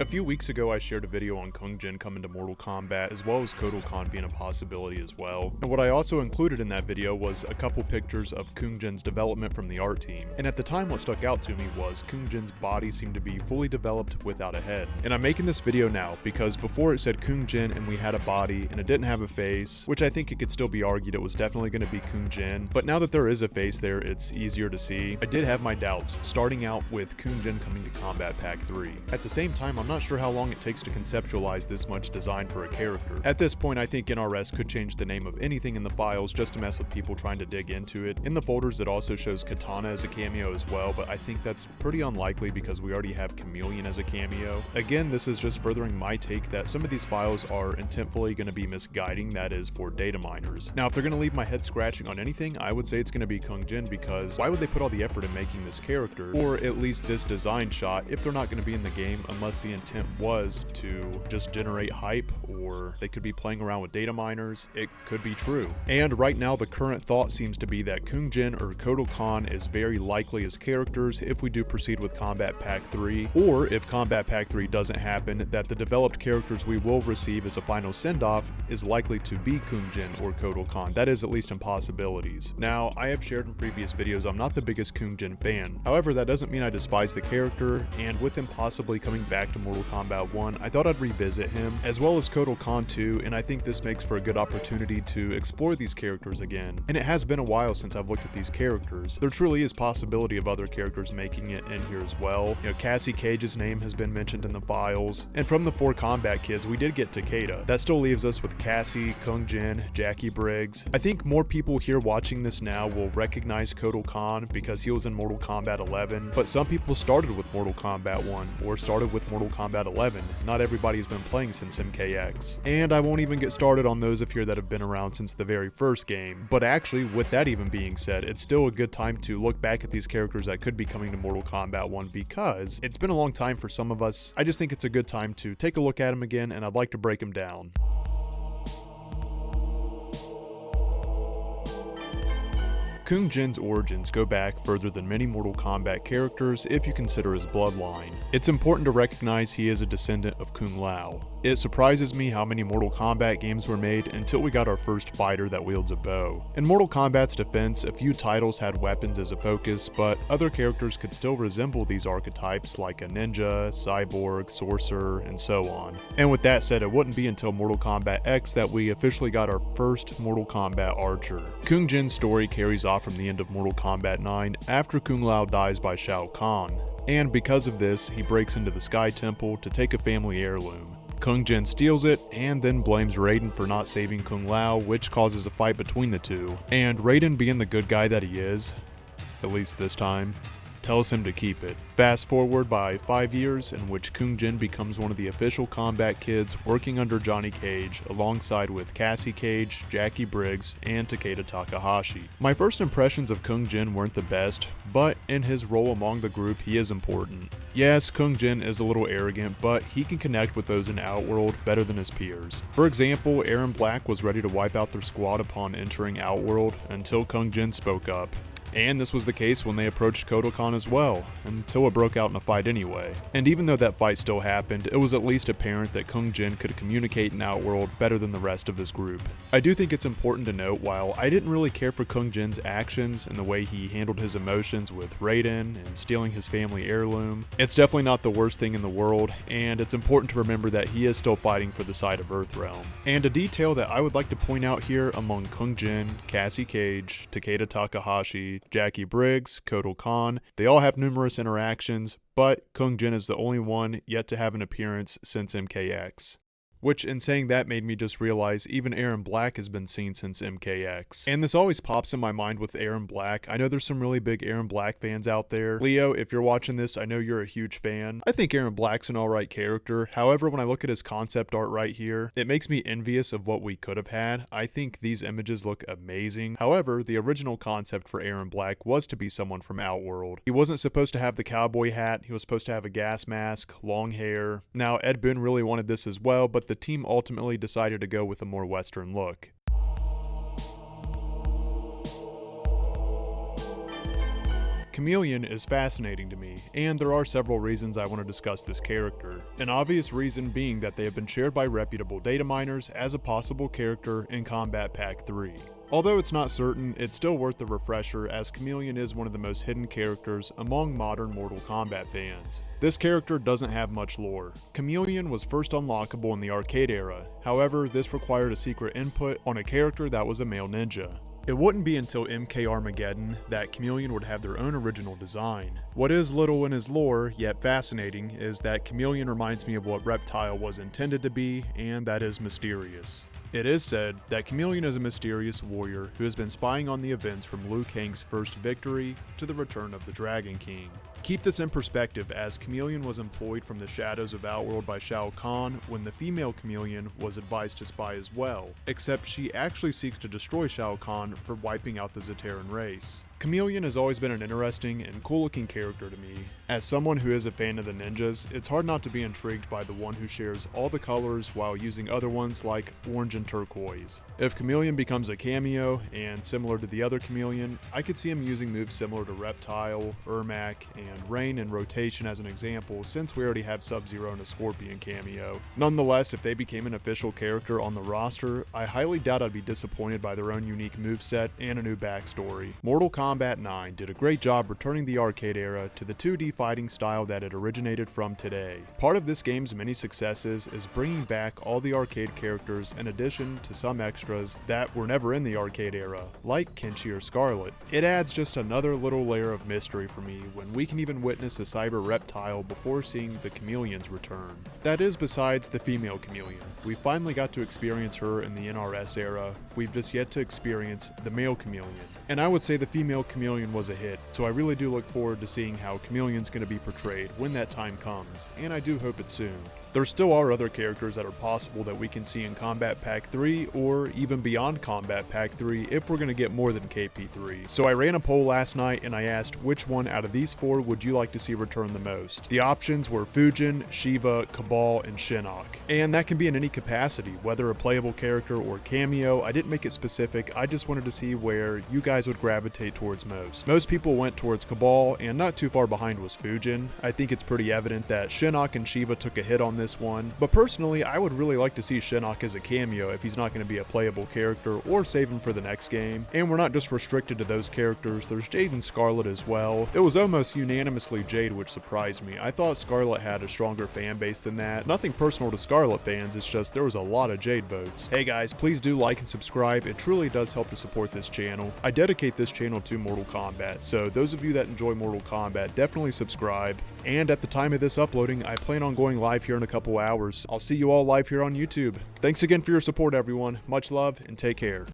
A few weeks ago, I shared a video on Kung Jin coming to Mortal Kombat, as well as Kotal Khan being a possibility as well. And what I also included in that video was a couple pictures of Kung Jin's development from the art team. And at the time, what stuck out to me was Kung Jin's body seemed to be fully developed without a head. And I'm making this video now because before it said Kung Jin and we had a body and it didn't have a face, which I think it could still be argued it was definitely going to be Kung Jin. But now that there is a face there, it's easier to see. I did have my doubts, starting out with Kung Jin coming to Kombat Pack 3. At the same time, I'm not sure how long it takes to conceptualize this much design for a character. At this point, I think NRS could change the name of anything in the files just to mess with people trying to dig into it. In the folders, it also shows Katana as a cameo as well, but I think that's pretty unlikely because we already have Chameleon as a cameo. Again, this is just furthering my take that some of these files are intentfully going to be misguiding, that is, for data miners. Now, if they're going to leave my head scratching on anything, I would say it's going to be Kung Jin, because why would they put all the effort in making this character, or at least this design shot, if they're not going to be in the game unless the intent was to just generate hype, or they could be playing around with data miners. It could be true. And right now the current thought seems to be that Kung Jin or Kotal Khan is very likely as characters if we do proceed with Kombat Pack 3, or if Kombat Pack 3 doesn't happen, that the developed characters we will receive as a final send-off is likely to be Kung Jin or Kotal Khan. That is at least in possibilities. Now, I have shared in previous videos I'm not the biggest Kung Jin fan. However, that doesn't mean I despise the character, and with him possibly coming back to Mortal Kombat 1, I thought I'd revisit him, as well as Kotal Khan too, and I think this makes for a good opportunity to explore these characters again. And it has been a while since I've looked at these characters. There truly is possibility of other characters making it in here as well. You know, Cassie Cage's name has been mentioned in the files, and from the 4 Kombat kids, we did get Takeda. That still leaves us with Cassie, Kung Jin, Jackie Briggs. I think more people here watching this now will recognize Kotal Khan because he was in Mortal Kombat 11, but some people started with Mortal Kombat 1 or started with Mortal Kombat 11. Not everybody's been playing since MKX. And I won't even get started on those of here that have been around since the very first game. But actually, with that even being said, it's still a good time to look back at these characters that could be coming to Mortal Kombat 1 because it's been a long time for some of us. I just think it's a good time to take a look at them again, and I'd like to break them down. Kung Jin's origins go back further than many Mortal Kombat characters if you consider his bloodline. It's important to recognize he is a descendant of Kung Lao. It surprises me how many Mortal Kombat games were made until we got our first fighter that wields a bow. In Mortal Kombat's defense, a few titles had weapons as a focus, but other characters could still resemble these archetypes like a ninja, cyborg, sorcerer, and so on. And with that said, it wouldn't be until Mortal Kombat X that we officially got our first Mortal Kombat archer. Kung Jin's story carries off from the end of Mortal Kombat 9 after Kung Lao dies by Shao Kahn, and because of this, he breaks into the Sky Temple to take a family heirloom. Kung Jin steals it and then blames Raiden for not saving Kung Lao, which causes a fight between the two. And Raiden, being the good guy that he is, at least this time, tells him to keep it. Fast forward by 5 years, in which Kung Jin becomes one of the official combat kids working under Johnny Cage, alongside with Cassie Cage, Jackie Briggs, and Takeda Takahashi. My first impressions of Kung Jin weren't the best, but in his role among the group, he is important. Yes, Kung Jin is a little arrogant, but he can connect with those in Outworld better than his peers. For example, Aaron Black was ready to wipe out their squad upon entering Outworld until Kung Jin spoke up. And this was the case when they approached Kotal Khan as well, until it broke out in a fight anyway. And even though that fight still happened, it was at least apparent that Kung Jin could communicate in Outworld better than the rest of his group. I do think it's important to note, while I didn't really care for Kung Jin's actions and the way he handled his emotions with Raiden and stealing his family heirloom, it's definitely not the worst thing in the world, and it's important to remember that he is still fighting for the side of Earthrealm. And a detail that I would like to point out here among Kung Jin, Cassie Cage, Takeda Takahashi, Jackie Briggs, Kotal Khan, they all have numerous interactions, but Kung Jin is the only one yet to have an appearance since MKX. Which, in saying that, made me just realize even Aaron Black has been seen since MKX. And this always pops in my mind with Aaron Black. I know there's some really big Aaron Black fans out there. Leo, if you're watching this, I know you're a huge fan. I think Aaron Black's an alright character. However, when I look at his concept art right here, it makes me envious of what we could have had. I think these images look amazing. However, the original concept for Aaron Black was to be someone from Outworld. He wasn't supposed to have the cowboy hat. He was supposed to have a gas mask, long hair. Now, Ed Boon really wanted this as well, but the team ultimately decided to go with a more Western look. Chameleon is fascinating to me, and there are several reasons I want to discuss this character. An obvious reason being that they have been shared by reputable data miners as a possible character in Kombat Pack 3. Although it's not certain, it's still worth the refresher as Chameleon is one of the most hidden characters among modern Mortal Kombat fans. This character doesn't have much lore. Chameleon was first unlockable in the arcade era, however this required a secret input on a character that was a male ninja. It wouldn't be until MK Armageddon that Chameleon would have their own original design. What is little in his lore, yet fascinating, is that Chameleon reminds me of what Reptile was intended to be, and that is mysterious. It is said that Chameleon is a mysterious warrior who has been spying on the events from Liu Kang's first victory to the return of the Dragon King. Keep this in perspective as Chameleon was employed from the shadows of Outworld by Shao Kahn when the female Chameleon was advised to spy as well, except she actually seeks to destroy Shao Kahn for wiping out the Zaterran race. Chameleon has always been an interesting and cool looking character to me. As someone who is a fan of the ninjas, it's hard not to be intrigued by the one who shares all the colors while using other ones like orange and turquoise. If Chameleon becomes a cameo, and similar to the other Chameleon, I could see him using moves similar to Reptile, Ermac, and Rain in rotation as an example since we already have Sub-Zero and a Scorpion cameo. Nonetheless, if they became an official character on the roster, I highly doubt I'd be disappointed by their own unique moveset and a new backstory. Mortal Kombat 9 did a great job returning the arcade era to the 2D fighting style that it originated from today. Part of this game's many successes is bringing back all the arcade characters in addition to some extras that were never in the arcade era, like Kenshi or Scarlet. It adds just another little layer of mystery for me when we can even witness a cyber reptile before seeing the Chameleon's return. That is besides the female Chameleon. We finally got to experience her in the NRS era, we've just yet to experience the male Chameleon. And I would say the female Chameleon was a hit, so I really do look forward to seeing how Chameleon's going to be portrayed when that time comes, and I do hope it's soon. There still are other characters that are possible that we can see in Kombat Pack 3 or even beyond Kombat Pack 3 if we're going to get more than KP3. So I ran a poll last night and I asked which one out of these four would you like to see return the most. The options were Fujin, Shiva, Kabal, and Shinnok. And that can be in any capacity, whether a playable character or cameo. I didn't make it specific, I just wanted to see where you guys would gravitate towards most. Most people went towards Kabal, and not too far behind was Fujin. I think it's pretty evident that Shinnok and Shiva took a hit on this one, but personally I would really like to see Shinnok as a cameo if he's not going to be a playable character, or save him for the next game. And we're not just restricted to those characters, there's Jade and Scarlet as well. It was almost unanimously Jade, which surprised me. I thought Scarlet had a stronger fan base than that. Nothing personal to Scarlet fans, it's just there was a lot of Jade votes. Hey guys, please do like and subscribe, it truly does help to support this channel. I dedicate this channel to Mortal Kombat, so those of you that enjoy Mortal Kombat definitely subscribe. And at the time of this uploading, I plan on going live here in a couple hours. I'll see you all live here on YouTube. Thanks again for your support everyone, much love and take care.